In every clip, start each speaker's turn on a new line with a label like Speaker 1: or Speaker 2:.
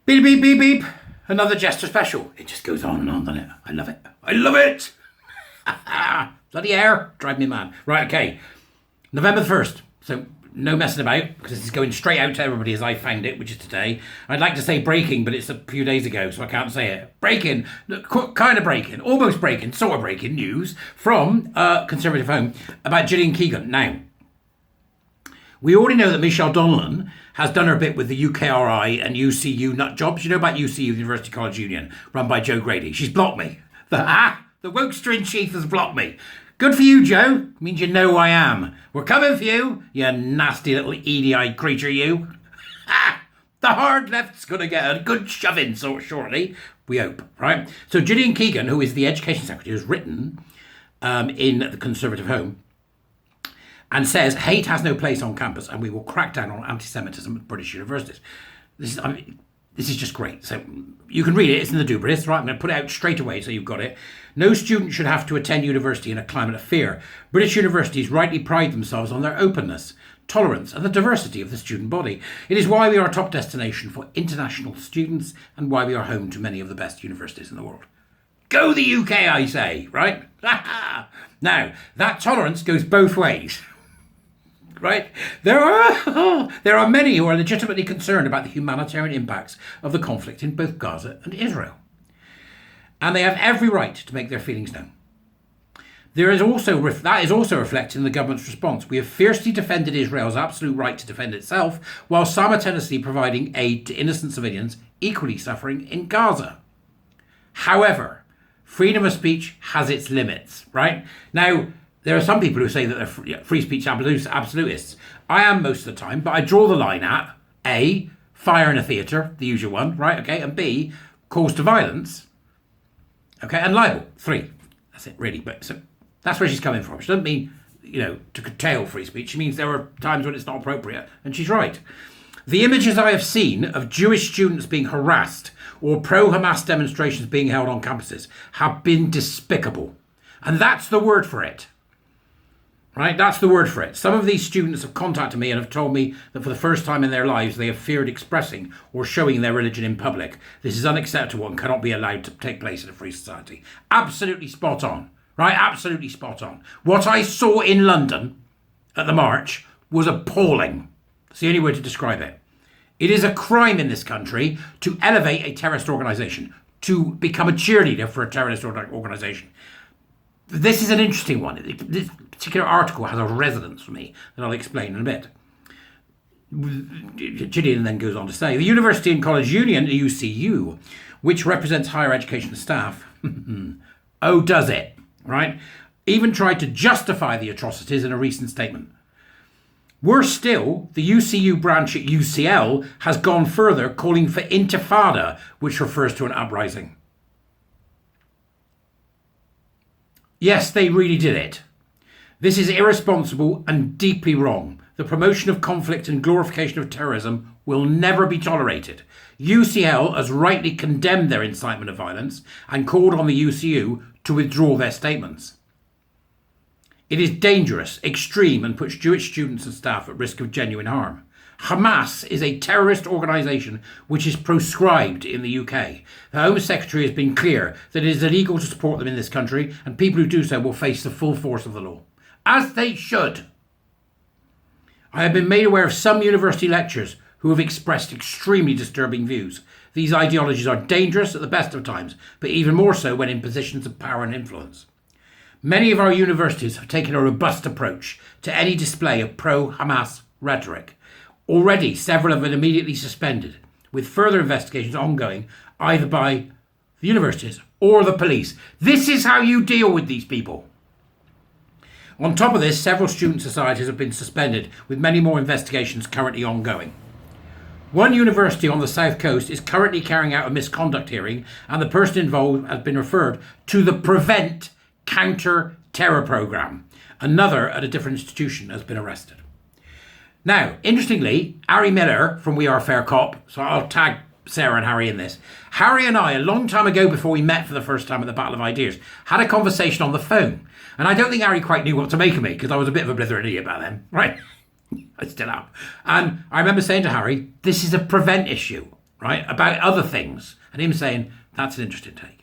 Speaker 1: Beep, beep, beep, beep. Another Jester special. It just goes on and on, doesn't it? I love it. I love it. Bloody air. Drive me mad. Right, okay. November 1st. So no messing about, because this is going straight out to everybody as I found it, which is today. I'd like to say breaking, but it's a few days ago, so I can't say it. Breaking. Kind of breaking. Almost breaking. Sort of breaking news from Conservative Home about Gillian Keegan. Now, we already know that Michelle Donlan has done her bit with the UKRI and UCU nut jobs. You know about UCU, University College Union, run by Joe Grady. She's blocked me. The Wokester in chief has blocked me. Good for you, Joe. Means you know who I am. We're coming for you, you nasty little EDI creature, you. The hard left's going to get a good shoving shortly. We hope, right? So Gillian Keegan, who is the Education Secretary, has written in the Conservative Home and says hate has no place on campus and we will crack down on anti-Semitism at British universities. This is just great. So you can read it. It's in the Dubris, right? I'm going to put it out straight away so you've got it. No student should have to attend university in a climate of fear. British universities rightly pride themselves on their openness, tolerance and the diversity of the student body. It is why we are a top destination for international students and why we are home to many of the best universities in the world. Go the UK, I say, right? Now, that tolerance goes both ways. Right? There are many who are legitimately concerned about the humanitarian impacts of the conflict in both Gaza and Israel. And they have every right to make their feelings known. That is also reflected in the government's response. We have fiercely defended Israel's absolute right to defend itself, while simultaneously providing aid to innocent civilians equally suffering in Gaza. However, freedom of speech has its limits, right? Now, there are some people who say that they're free speech absolutists. I am most of the time, but I draw the line at A, fire in a theatre, the usual one, right? Okay, and B, cause to violence, okay, and libel, 3. That's it, really. But so that's where she's coming from. She doesn't mean, to curtail free speech. She means there are times when it's not appropriate, and she's right. The images I have seen of Jewish students being harassed or pro-Hamas demonstrations being held on campuses have been despicable, and that's the word for it. Right, that's the word for it. Some of these students have contacted me and have told me that for the first time in their lives they have feared expressing or showing their religion in public. This is unacceptable and cannot be allowed to take place in a free society. Absolutely spot on, right? Absolutely spot on. What I saw in London at the march was appalling. That's the only word to describe it. It is a crime in this country to elevate a terrorist organisation, to become a cheerleader for a terrorist organisation. This is an interesting one. This particular article has a resonance for me that I'll explain in a bit. Gillian then goes on to say, the University and College Union, the UCU, which represents higher education staff, does it, right? Even tried to justify the atrocities in a recent statement. Worse still, the UCU branch at UCL has gone further, calling for intifada, which refers to an uprising. Yes, they really did it. This is irresponsible and deeply wrong. The promotion of conflict and glorification of terrorism will never be tolerated. UCL has rightly condemned their incitement of violence and called on the UCU to withdraw their statements. It is dangerous, extreme, and puts Jewish students and staff at risk of genuine harm. Hamas is a terrorist organisation which is proscribed in the UK. The Home Secretary has been clear that it is illegal to support them in this country, and people who do so will face the full force of the law. As they should. I have been made aware of some university lecturers who have expressed extremely disturbing views. These ideologies are dangerous at the best of times, but even more so when in positions of power and influence. Many of our universities have taken a robust approach to any display of pro-Hamas rhetoric. Already, several have been immediately suspended, with further investigations ongoing either by the universities or the police. This is how you deal with these people. On top of this, several student societies have been suspended, with many more investigations currently ongoing. One university on the south coast is currently carrying out a misconduct hearing, and the person involved has been referred to the Prevent Counter-Terror Programme. Another at a different institution has been arrested. Now, interestingly, Harry Miller from We Are Fair Cop, so I'll tag Sarah and Harry in this. Harry and I, a long time ago before we met for the first time at the Battle of Ideas, had a conversation on the phone. And I don't think Harry quite knew what to make of me, because I was a bit of a blithering idiot back then, right? I still am. And I remember saying to Harry, this is a prevent issue, right, about other things, and him saying, that's an interesting take.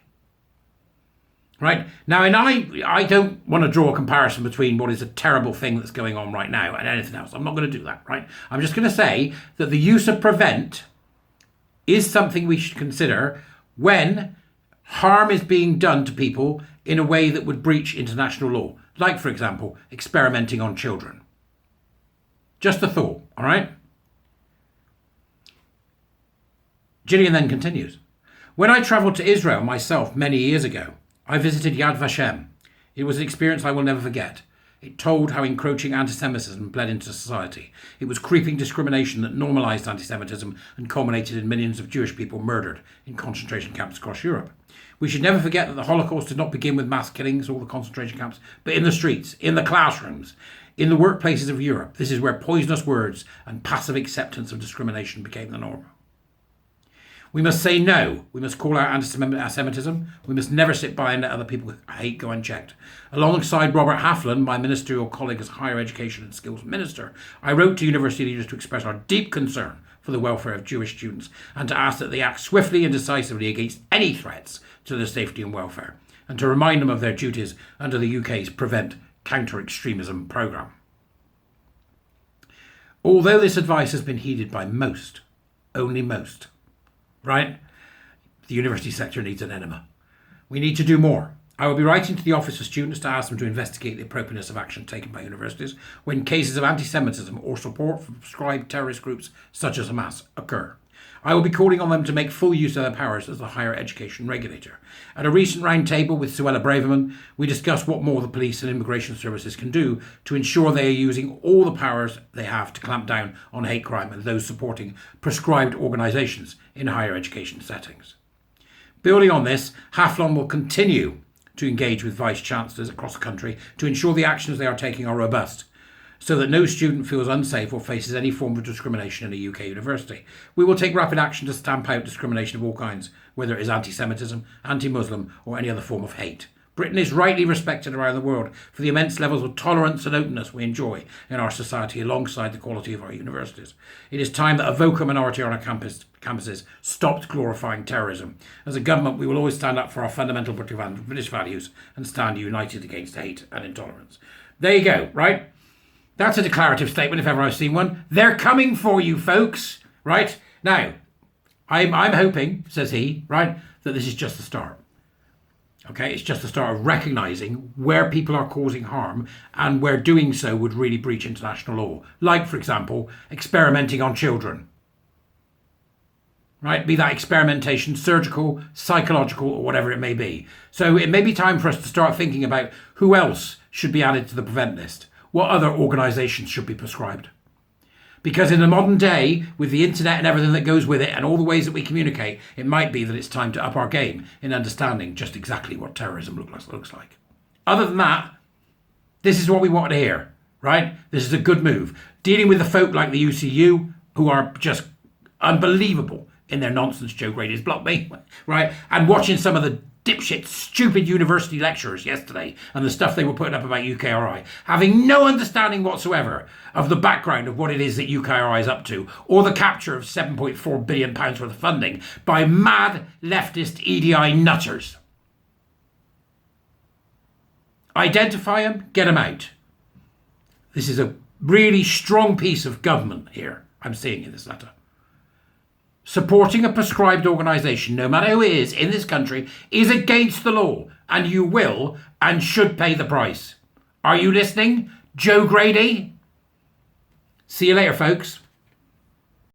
Speaker 1: Right? Now, and I don't want to draw a comparison between what is a terrible thing that's going on right now and anything else. I'm not going to do that, right? I'm just going to say that the use of prevent is something we should consider when harm is being done to people in a way that would breach international law. Like, for example, experimenting on children. Just a thought, all right? Gillian then continues. When I travelled to Israel myself many years ago, I visited Yad Vashem. It was an experience I will never forget. It told how encroaching anti-Semitism bled into society. It was creeping discrimination that normalised anti-Semitism and culminated in millions of Jewish people murdered in concentration camps across Europe. We should never forget that the Holocaust did not begin with mass killings or the concentration camps, but in the streets, in the classrooms, in the workplaces of Europe. This is where poisonous words and passive acceptance of discrimination became the norm. We must say no. We must call out anti-Semitism. We must never sit by and let other people hate go unchecked. Alongside Robert Haflin, my ministerial colleague as Higher Education and Skills Minister, I wrote to university leaders to express our deep concern for the welfare of Jewish students and to ask that they act swiftly and decisively against any threats to their safety and welfare, and to remind them of their duties under the UK's Prevent Counter-Extremism programme. Although this advice has been heeded by most, only most, right? The university sector needs an enema. We need to do more. I will be writing to the Office of Students to ask them to investigate the appropriateness of action taken by universities when cases of anti-Semitism or support for prescribed terrorist groups such as Hamas occur. I will be calling on them to make full use of their powers as the higher education regulator. At a recent round table with Suella Braverman, we discussed what more the police and immigration services can do to ensure they are using all the powers they have to clamp down on hate crime and those supporting prescribed organisations in higher education settings. Building on this, Haflon will continue to engage with vice-chancellors across the country to ensure the actions they are taking are robust, so that no student feels unsafe or faces any form of discrimination in a UK university. We will take rapid action to stamp out discrimination of all kinds, whether it is anti-Semitism, anti-Muslim or any other form of hate. Britain is rightly respected around the world for the immense levels of tolerance and openness we enjoy in our society alongside the quality of our universities. It is time that a vocal minority on our campuses stopped glorifying terrorism. As a government, we will always stand up for our fundamental British values and stand united against hate and intolerance. There you go, right? That's a declarative statement if ever I've seen one. They're coming for you, folks, right? Now, I'm hoping, says he, right, that this is just the start. Okay, it's just the start of recognising where people are causing harm and where doing so would really breach international law. Like, for example, experimenting on children. Right, be that experimentation surgical, psychological, or whatever it may be. So it may be time for us to start thinking about who else should be added to the prevent list. What other organisations should be prescribed? Because in the modern day, with the internet and everything that goes with it and all the ways that we communicate, it might be that it's time to up our game in understanding just exactly what terrorism looks like. Other than that, this is what we wanted to hear, right? This is a good move. Dealing with the folk like the UCU, who are just unbelievable in their nonsense, Joe Grady's blocked me, right? And watching some of the dipshit, stupid university lecturers yesterday and the stuff they were putting up about UKRI, having no understanding whatsoever of the background of what it is that UKRI is up to, or the capture of £7.4 billion worth of funding by mad leftist EDI nutters. Identify them, get them out. This is a really strong piece of government here, I'm seeing in this letter. Supporting a prescribed organisation, no matter who it is in this country, is against the law, and you will and should pay the price. Are you listening, Joe Grady? See you later, folks.